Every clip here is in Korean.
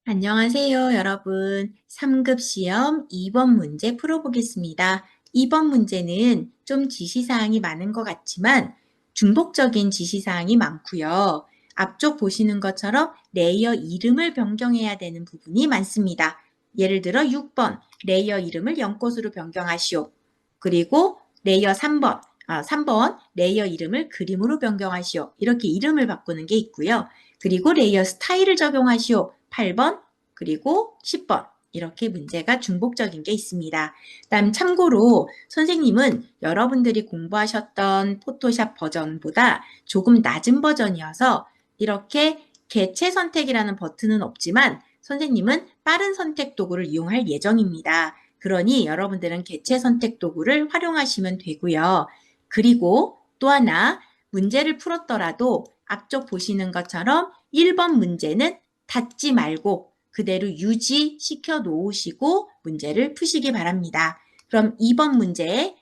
안녕하세요, 여러분. 3급 시험 2번 문제 풀어보겠습니다. 2번 문제는 좀 지시사항이 많은 것 같지만 중복적인 지시사항이 많고요. 앞쪽 보시는 것처럼 레이어 이름을 변경해야 되는 부분이 많습니다. 예를 들어 6번 레이어 이름을 연꽃으로 변경하시오. 그리고 레이어 3번 레이어 이름을 그림으로 변경하시오. 이렇게 이름을 바꾸는 게 있고요. 그리고 레이어 스타일을 적용하시오. 8번 그리고 10번 이렇게 문제가 중복적인 게 있습니다. 다음 참고로 선생님은 여러분들이 공부하셨던 포토샵 버전보다 조금 낮은 버전이어서 이렇게 개체 선택이라는 버튼은 없지만 선생님은 빠른 선택 도구를 이용할 예정입니다. 그러니 여러분들은 개체 선택 도구를 활용하시면 되고요. 그리고 또 하나 문제를 풀었더라도 앞쪽 보시는 것처럼 1번 문제는 닫지 말고 그대로 유지시켜 놓으시고 문제를 푸시기 바랍니다. 그럼 2번 문제의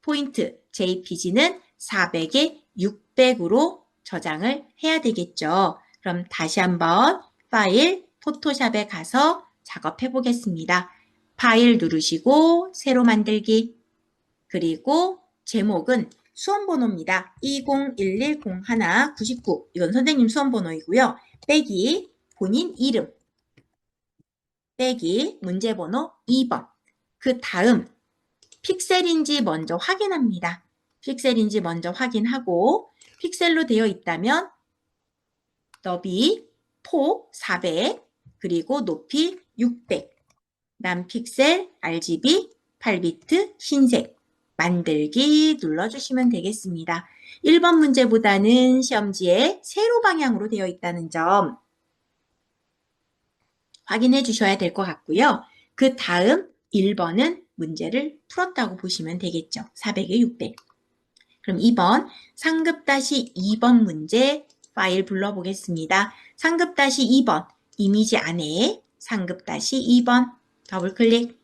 포인트 JPG는 400에 600으로 저장을 해야 되겠죠. 그럼 다시 한번 파일 포토샵에 가서 작업해 보겠습니다. 파일 누르시고 새로 만들기 그리고 제목은 수험번호입니다. 20110199 이건 선생님 수험번호이고요. 빼기 본인 이름 빼기 문제번호 2번 그 다음 픽셀인지 먼저 확인합니다. 픽셀인지 먼저 확인하고 픽셀로 되어 있다면 너비 폭 400 그리고 높이 600 남 픽셀 RGB 8비트 흰색 만들기 눌러주시면 되겠습니다. 1번 문제보다는 시험지에 세로 방향으로 되어 있다는 점 확인해 주셔야 될 것 같고요. 그 다음 1번은 문제를 풀었다고 보시면 되겠죠. 400에 600. 그럼 2번 상급-2번 문제 파일 불러보겠습니다. 상급-2번 이미지 안에 상급-2번 더블 클릭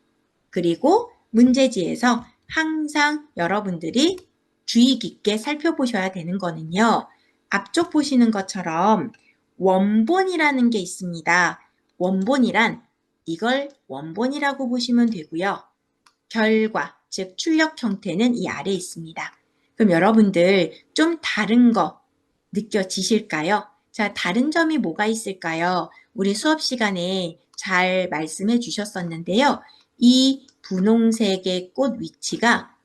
그리고 문제지에서 항상 여러분들이 주의 깊게 살펴보셔야 되는 거는요. 앞쪽 보시는 것처럼 원본이라는 게 있습니다. 원본이란 이걸 원본이라고 보시면 되고요. 결과, 즉 출력 형태는 이 아래에 있습니다. 그럼 여러분들 좀 다른 거 느껴지실까요? 자, 다른 점이 뭐가 있을까요? 우리 수업 시간에 잘 말씀해 주셨었는데요. 이 분홍색의 꽃 위치가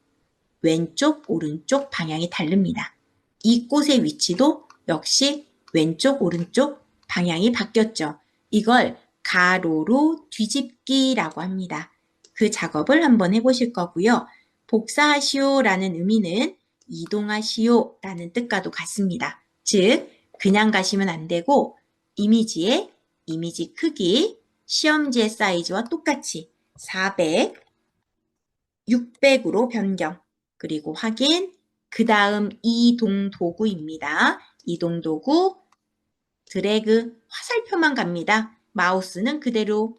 왼쪽, 오른쪽 방향이 다릅니다. 이 꽃의 위치도 역시 왼쪽, 오른쪽 방향이 바뀌었죠. 이걸 가로로 뒤집기라고 합니다. 그 작업을 한번 해보실 거고요. 복사하시오라는 의미는 이동하시오라는 뜻과도 같습니다. 즉, 그냥 가시면 안 되고 이미지의 이미지 크기, 시험지의 사이즈와 똑같이 400, 600으로 변경, 그리고 확인, 그 다음 이동 도구입니다. 이동 도구, 드래그, 화살표만 갑니다. 마우스는 그대로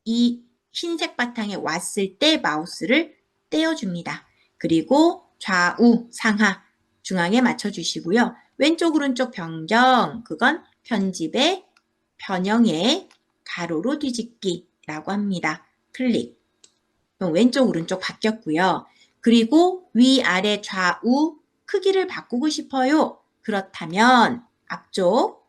이 흰색 바탕에 왔을 때 마우스를 떼어줍니다. 그리고 좌우, 상하, 중앙에 맞춰주시고요. 왼쪽, 오른쪽 변경, 그건 편집의 변형의 가로로 뒤집기라고 합니다. 클릭. 왼쪽, 오른쪽 바뀌었고요. 그리고 위아래 좌우 크기를 바꾸고 싶어요. 그렇다면 앞쪽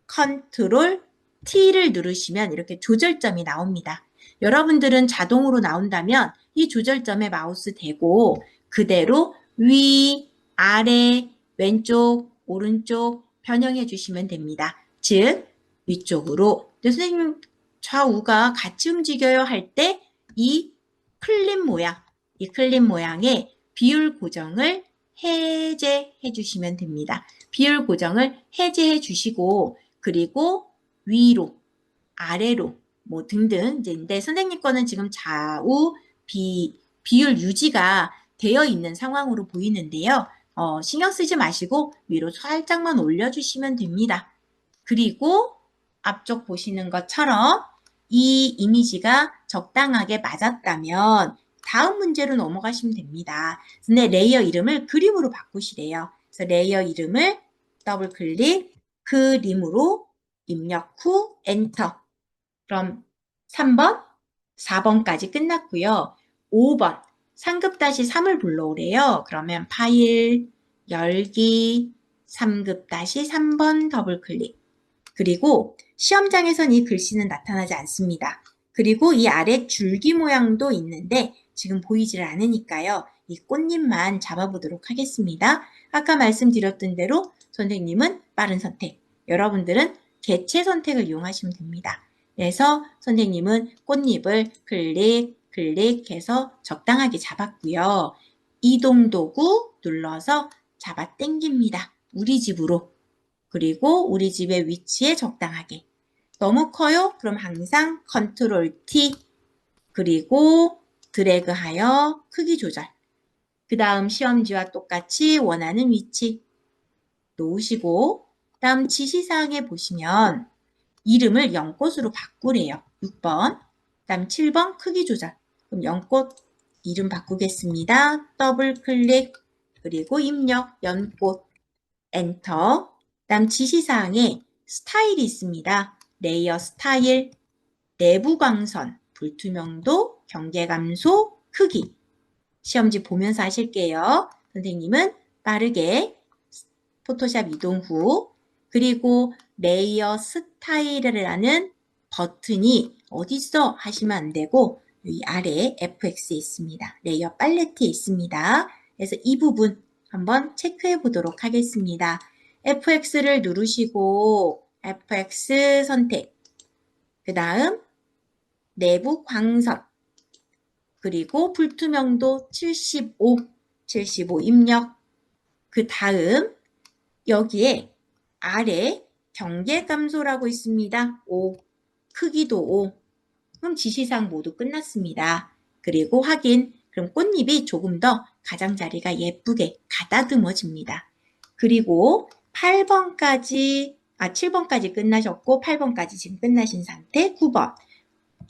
컨트롤 T를 누르시면 이렇게 조절점이 나옵니다. 여러분들은 자동으로 나온다면 이 조절점에 마우스 대고 그대로 위, 아래, 왼쪽, 오른쪽 변형해 주시면 됩니다. 즉 위쪽으로 선생님 좌우가 같이 움직여요 할 때 이 클립 모양, 이 클립 모양의 비율 고정을 해제해 주시면 됩니다. 비율 고정을 해제해 주시고 그리고 위로, 아래로 뭐 등등 이제 선생님 거는 지금 좌우 비율 유지가 되어 있는 상황으로 보이는데요. 신경 쓰지 마시고 위로 살짝만 올려주시면 됩니다. 그리고 앞쪽 보시는 것처럼 이 이미지가 적당하게 맞았다면 다음 문제로 넘어가시면 됩니다. 근데 레이어 이름을 그림으로 바꾸시래요. 그래서 레이어 이름을 더블 클릭 그림으로 입력 후 엔터. 그럼 3번, 4번까지 끝났고요. 5번, 상급-3을 불러오래요. 그러면 파일, 열기, 3급-3번 더블 클릭. 그리고 시험장에선 이 글씨는 나타나지 않습니다. 그리고 이 아래 줄기 모양도 있는데 지금 보이질 않으니까요. 이 꽃잎만 잡아보도록 하겠습니다. 아까 말씀드렸던 대로 선생님은 빠른 선택, 여러분들은 개체 선택을 이용하시면 됩니다. 그래서 선생님은 꽃잎을 클릭해서 적당하게 잡았고요. 이동 도구 눌러서 잡아 당깁니다. 우리 집으로. 그리고 우리 집의 위치에 적당하게. 너무 커요? 그럼 항상 컨트롤 T 그리고 드래그하여 크기 조절. 그 다음 시험지와 똑같이 원하는 위치 놓으시고 다음 지시사항에 보시면 이름을 연꽃으로 바꾸래요. 6번. 다음 7번 크기 조절. 그럼 연꽃 이름 바꾸겠습니다. 더블 클릭 그리고 입력 연꽃 엔터. 다음 지시사항에 스타일이 있습니다. 레이어 스타일, 내부 광선, 불투명도, 경계 감소, 크기. 시험지 보면서 하실게요. 선생님은 빠르게 포토샵 이동 후 그리고 레이어 스타일이라는 버튼이 어딨어 하시면 안 되고 이 아래 FX에 있습니다. 레이어 팔레트에 있습니다. 그래서 이 부분 한번 체크해 보도록 하겠습니다. FX를 누르시고 FX 선택 그 다음 내부 광선 그리고 불투명도 75 입력 그 다음 여기에 아래 경계 감소라고 있습니다. 5 크기도 5 그럼 지시사항 모두 끝났습니다. 그리고 확인 그럼 꽃잎이 조금 더 가장자리가 예쁘게 가다듬어집니다. 그리고 7번까지 끝나셨고 8번까지 지금 끝나신 상태 9번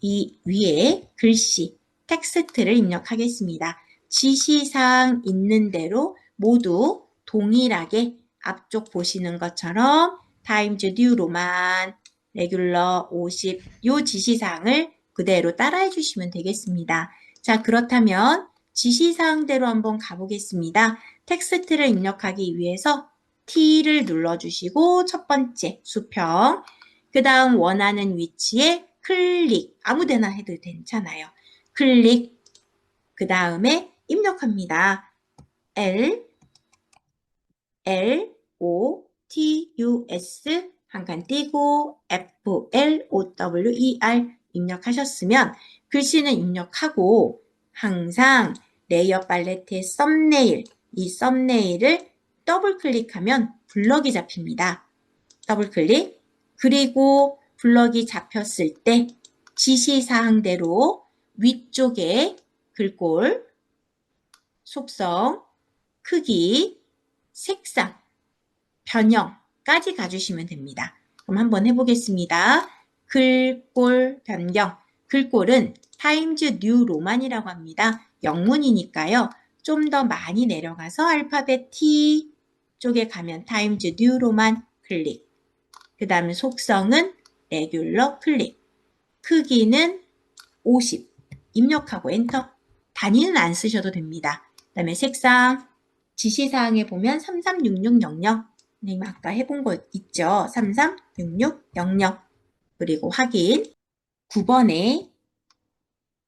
이 위에 글씨 텍스트를 입력하겠습니다. 지시사항 있는 대로 모두 동일하게 앞쪽 보시는 것처럼 타임즈 뉴로만 레귤러 50 요 지시사항을 그대로 따라해 주시면 되겠습니다. 자 그렇다면 지시사항대로 한번 가보겠습니다. 텍스트를 입력하기 위해서 T를 눌러주시고 첫 번째 수평 그 다음 원하는 위치에 클릭 아무데나 해도 괜찮아요. 클릭 그 다음에 입력합니다. LOTUS 한 칸 띄고 FLOWER 입력하셨으면 글씨는 입력하고 항상 레이어 팔레트의 썸네일 이 썸네일을 더블 클릭하면 블럭이 잡힙니다. 더블 클릭 그리고 블럭이 잡혔을 때 지시사항대로 위쪽에 글꼴, 속성, 크기, 색상, 변형까지 가주시면 됩니다. 그럼 한번 해보겠습니다. 글꼴 변경. 글꼴은 타임즈 뉴 로만이라고 합니다. 영문이니까요. 좀 더 많이 내려가서 알파벳 T 쪽에 가면 타임즈 뉴 로만 클릭. 그 다음에 속성은 레귤러 클릭. 크기는 50. 입력하고 엔터. 단위는 안 쓰셔도 됩니다. 그 다음에 색상. 지시사항에 보면 336600. 선생님 아까 해본 거 있죠? 336600. 그리고 확인. 9번에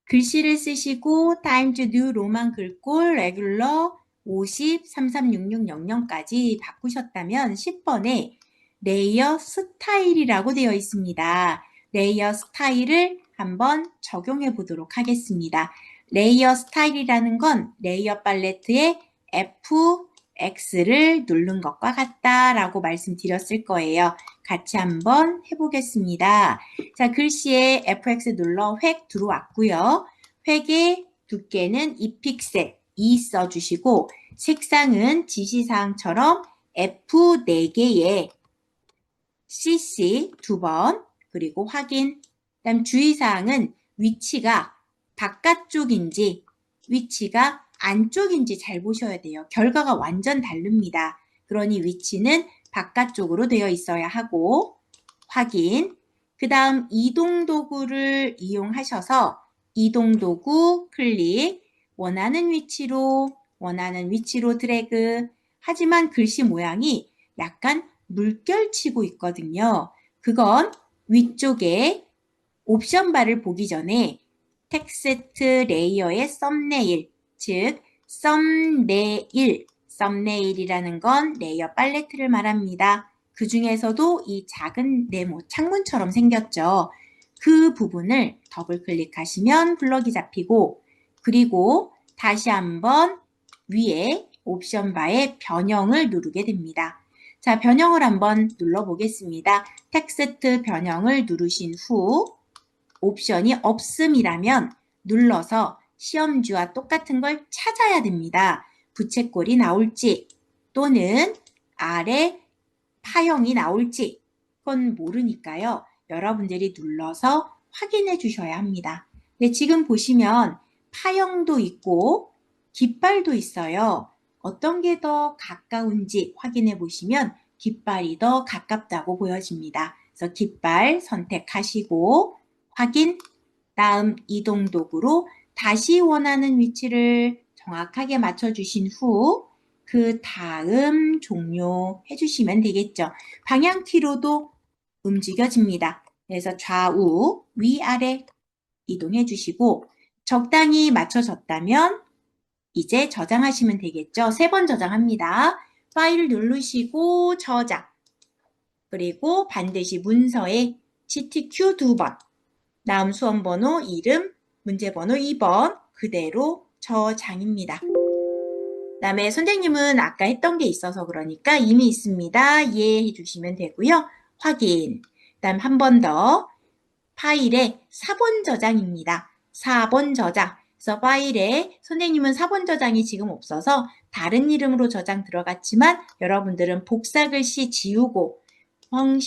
글씨를 쓰시고 타임즈 뉴 로만 글꼴 레귤러 50 336600까지 바꾸셨다면 10번에 레이어 스타일이라고 되어 있습니다. 레이어 스타일을 한번 적용해 보도록 하겠습니다. 레이어 스타일이라는 건 레이어 팔레트에 FX를 누른 것과 같다라고 말씀드렸을 거예요. 같이 한번 해보겠습니다. 자, 글씨에 FX 눌러 획 들어왔고요. 획의 두께는 2픽셀 2 써주시고 색상은 지시사항처럼 F 4개에 CC 2번 그리고 확인. 그다음 주의사항은 위치가 바깥쪽인지 위치가 안쪽인지 잘 보셔야 돼요. 결과가 완전 다릅니다. 그러니 위치는 바깥쪽으로 되어 있어야 하고 확인. 그 다음 이동 도구를 이용하셔서 이동 도구 클릭, 원하는 위치로 드래그. 하지만 글씨 모양이 약간 물결치고 있거든요. 그건 위쪽에 옵션 바를 보기 전에 텍스트 레이어의 썸네일, 즉 썸네일이라는 건 레이어 팔레트를 말합니다. 그 중에서도 이 작은 네모 창문처럼 생겼죠. 그 부분을 더블 클릭하시면 블럭이 잡히고, 그리고 다시 한번 위에 옵션 바에 변형을 누르게 됩니다. 자, 변형을 한번 눌러보겠습니다. 텍스트 변형을 누르신 후 옵션이 없음이라면 눌러서 시험지와 똑같은 걸 찾아야 됩니다. 부채꼴이 나올지 또는 아래 파형이 나올지 그건 모르니까요. 여러분들이 눌러서 확인해 주셔야 합니다. 네, 지금 보시면 파형도 있고 깃발도 있어요. 어떤 게 더 가까운지 확인해 보시면 깃발이 더 가깝다고 보여집니다. 그래서 깃발 선택하시고 확인, 다음 이동 도구로 다시 원하는 위치를 정확하게 맞춰주신 후 그 다음 종료해 주시면 되겠죠. 방향키로도 움직여집니다. 그래서 좌우, 위아래 이동해 주시고 적당히 맞춰졌다면 이제 저장하시면 되겠죠. 3번 저장합니다. 파일 누르시고 저장. 그리고 반드시 문서에 CTQ 2번. 다음 수험 번호, 이름, 문제 번호 2번 그대로 저장입니다. 그다음에 선생님은 아까 했던 게 있어서 그러니까 이미 있습니다. 이해해 주시면 되고요. 확인. 그다음 한 번 더 파일에 4번 저장입니다. 4번 저장. 그래서 파일에 선생님은 4번 저장이 지금 없어서 다른 이름으로 저장 들어갔지만 여러분들은 복사 글씨 지우고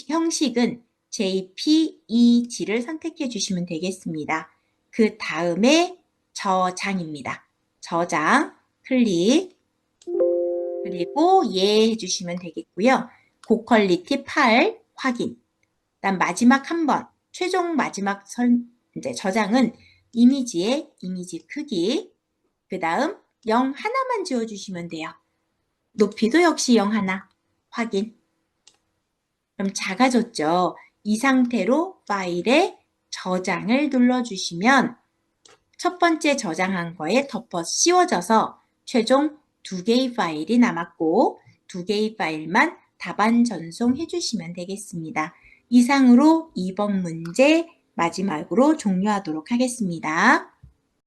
형식은 JPEG를 선택해 주시면 되겠습니다. 그 다음에 저장입니다. 저장 클릭 그리고 예 해주시면 되겠고요. 고퀄리티 8 확인. 그다음 마지막 한 번 최종 마지막 이제 저장은 이미지의 이미지 크기. 그 다음 0 하나만 지워주시면 돼요. 높이도 역시 0 하나 확인. 그럼 작아졌죠. 이 상태로 파일에 저장을 눌러주시면 첫 번째 저장한 거에 덮어 씌워져서 최종 2개의 파일이 남았고 2개의 파일만 답안 전송해 주시면 되겠습니다. 이상으로 2번 문제 마지막으로 종료하도록 하겠습니다.